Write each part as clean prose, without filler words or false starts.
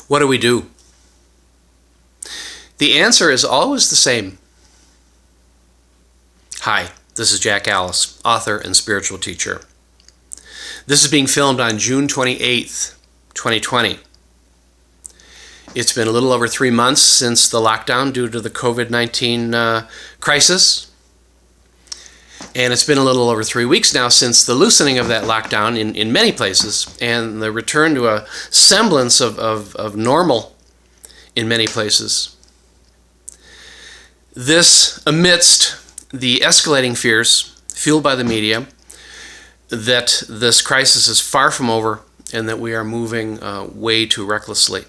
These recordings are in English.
What do we do? The answer is always the same. Hi, this is Jack Alice, author and spiritual teacher. This is being filmed on June 28th, 2020. It's been a little over 3 months since the lockdown due to the COVID-19 crisis. And it's been a little over 3 weeks now since the loosening of that lockdown in many places and the return to a semblance of normal in many places. This amidst the escalating fears fueled by the media that this crisis is far from over and that we are moving way too recklessly.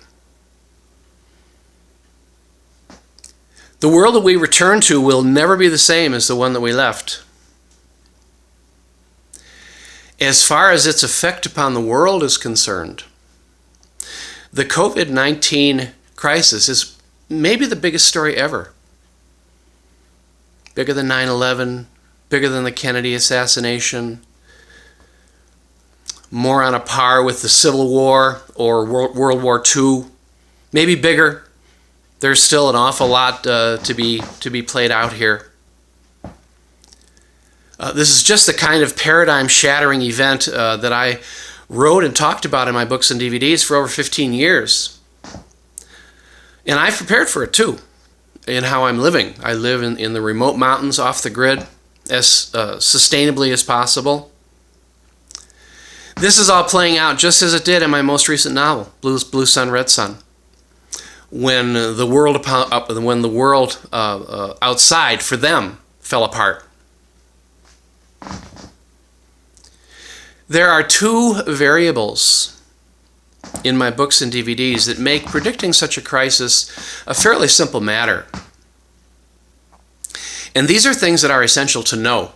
The world that we return to will never be the same as the one that we left. As far as its effect upon the world is concerned, the COVID-19 crisis is maybe the biggest story ever. Bigger than 9/11, bigger than the Kennedy assassination, more on a par with the Civil War or World War II, maybe bigger. There's still an awful lot to be played out here. This is just the kind of paradigm-shattering event that I wrote and talked about in my books and DVDs for over 15 years. And I've prepared for it too, in how I'm living. I live in the remote mountains off the grid as sustainably as possible. This is all playing out just as it did in my most recent novel, Blue Sun, Red Sun. When the world outside for them fell apart. There are two variables in my books and DVDs that make predicting such a crisis a fairly simple matter. And these are things that are essential to know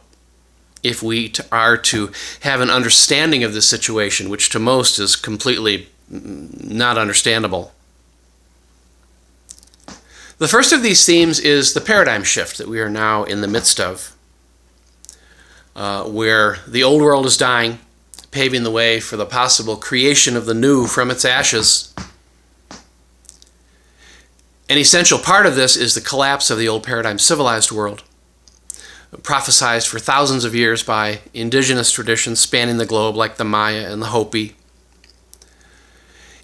if we are to have an understanding of this situation, which to most is completely not understandable. The first of these themes is the paradigm shift that we are now in the midst of, where the old world is dying, paving the way for the possible creation of the new from its ashes. An essential part of this is the collapse of the old paradigm civilized world, prophesized for thousands of years by indigenous traditions spanning the globe like the Maya and the Hopi,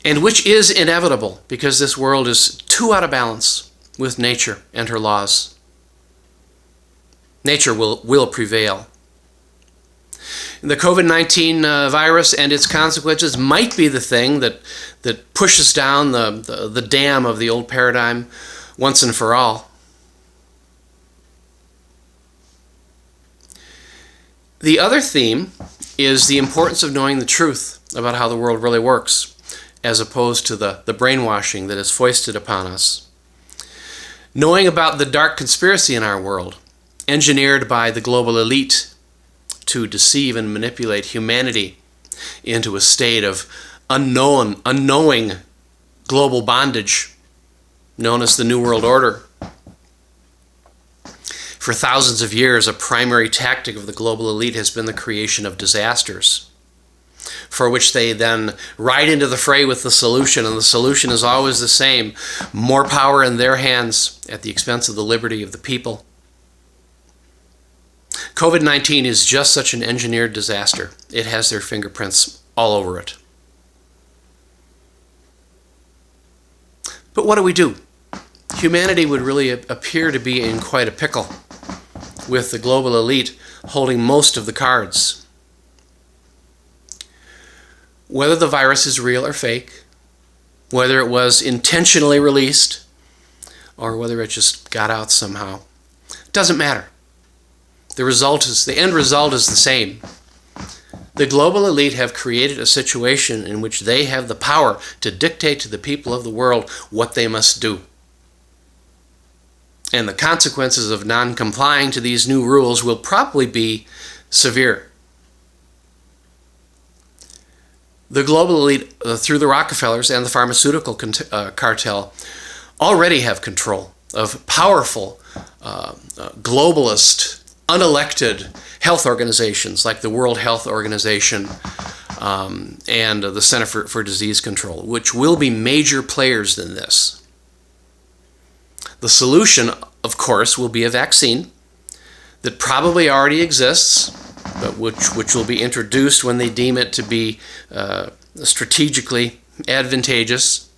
and which is inevitable because this world is too out of balance with nature and her laws. Nature will prevail. The COVID-19 virus and its consequences might be the thing that pushes down the dam of the old paradigm once and for all. The other theme is the importance of knowing the truth about how the world really works, as opposed to the brainwashing that is foisted upon us. Knowing about the dark conspiracy in our world, engineered by the global elite to deceive and manipulate humanity into a state of unknowing global bondage, known as the New World Order. For thousands of years, a primary tactic of the global elite has been the creation of disasters, for which they then ride into the fray with the solution, and the solution is always the same: more power in their hands at the expense of the liberty of the people. COVID-19 is just such an engineered disaster. It has their fingerprints all over it. But what do we do? Humanity would really appear to be in quite a pickle, with the global elite holding most of the cards. Whether the virus is real or fake, whether it was intentionally released, or whether it just got out somehow, doesn't matter. The end result is the same. The global elite have created a situation in which they have the power to dictate to the people of the world what they must do. And the consequences of non-complying to these new rules will probably be severe. The global elite, through the Rockefellers and the pharmaceutical cartel, already have control of powerful, globalist, unelected health organizations like the World Health Organization, and the Center for Disease Control, which will be major players in this. The solution, of course, will be a vaccine that probably already exists, but which will be introduced when they deem it to be strategically advantageous.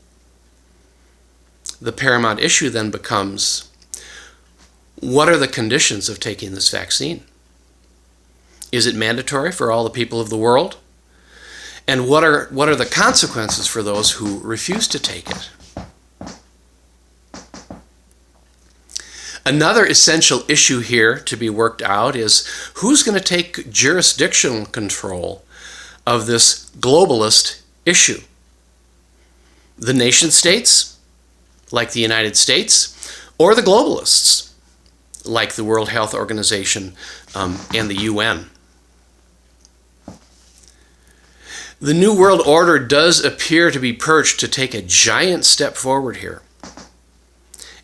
The paramount issue then becomes, what are the conditions of taking this vaccine? Is it mandatory for all the people of the world? And what are the consequences for those who refuse to take it? Another essential issue here to be worked out is who's going to take jurisdictional control of this globalist issue? The nation states, like the United States, or the globalists, like the World Health Organization and the UN? The New World Order does appear to be perched to take a giant step forward here.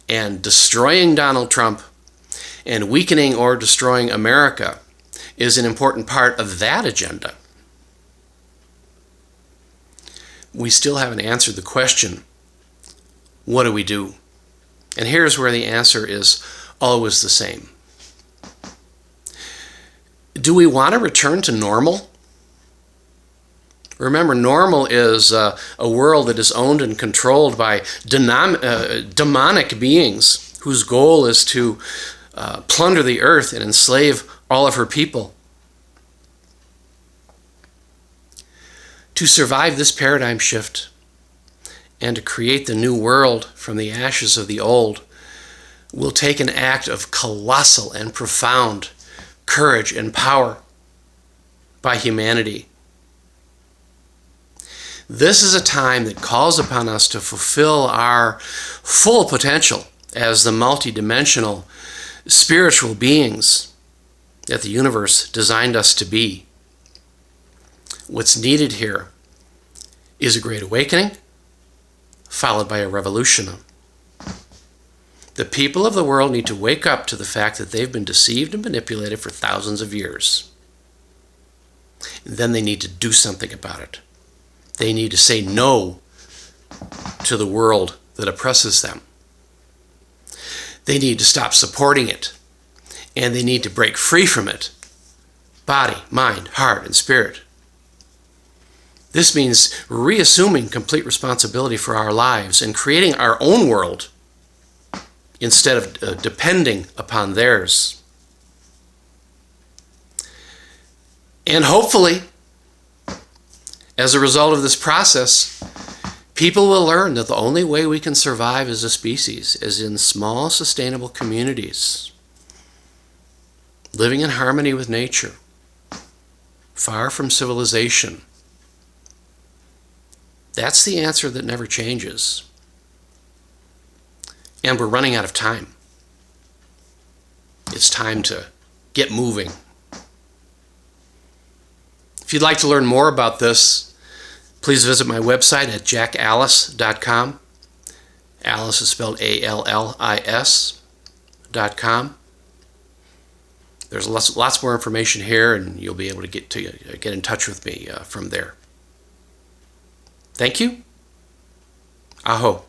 And destroying Donald Trump and weakening or destroying America is an important part of that agenda. We still haven't answered the question, what do we do? And here's where the answer is always the same. Do we want to return to normal? Remember, normal is a world that is owned and controlled by demonic beings whose goal is to plunder the earth and enslave all of her people. To survive this paradigm shift and to create the new world from the ashes of the old will take an act of colossal and profound courage and power by humanity. This is a time that calls upon us to fulfill our full potential as the multidimensional spiritual beings that the universe designed us to be. What's needed here is a great awakening, followed by a revolution. The people of the world need to wake up to the fact that they've been deceived and manipulated for thousands of years. And then they need to do something about it. They need to say no to the world that oppresses them. They need to stop supporting it, and they need to break free from it, body, mind, heart, and spirit. This means reassuming complete responsibility for our lives and creating our own world instead of depending upon theirs. And hopefully, as a result of this process, people will learn that the only way we can survive as a species is in small, sustainable communities, living in harmony with nature, far from civilization. That's the answer that never changes. And we're running out of time. It's time to get moving. If you'd like to learn more about this, please visit my website at jackallis.com. Alice is spelled ALLIS.com. There's lots more information here, and you'll be able to get in touch with me from there. Thank you. Aho.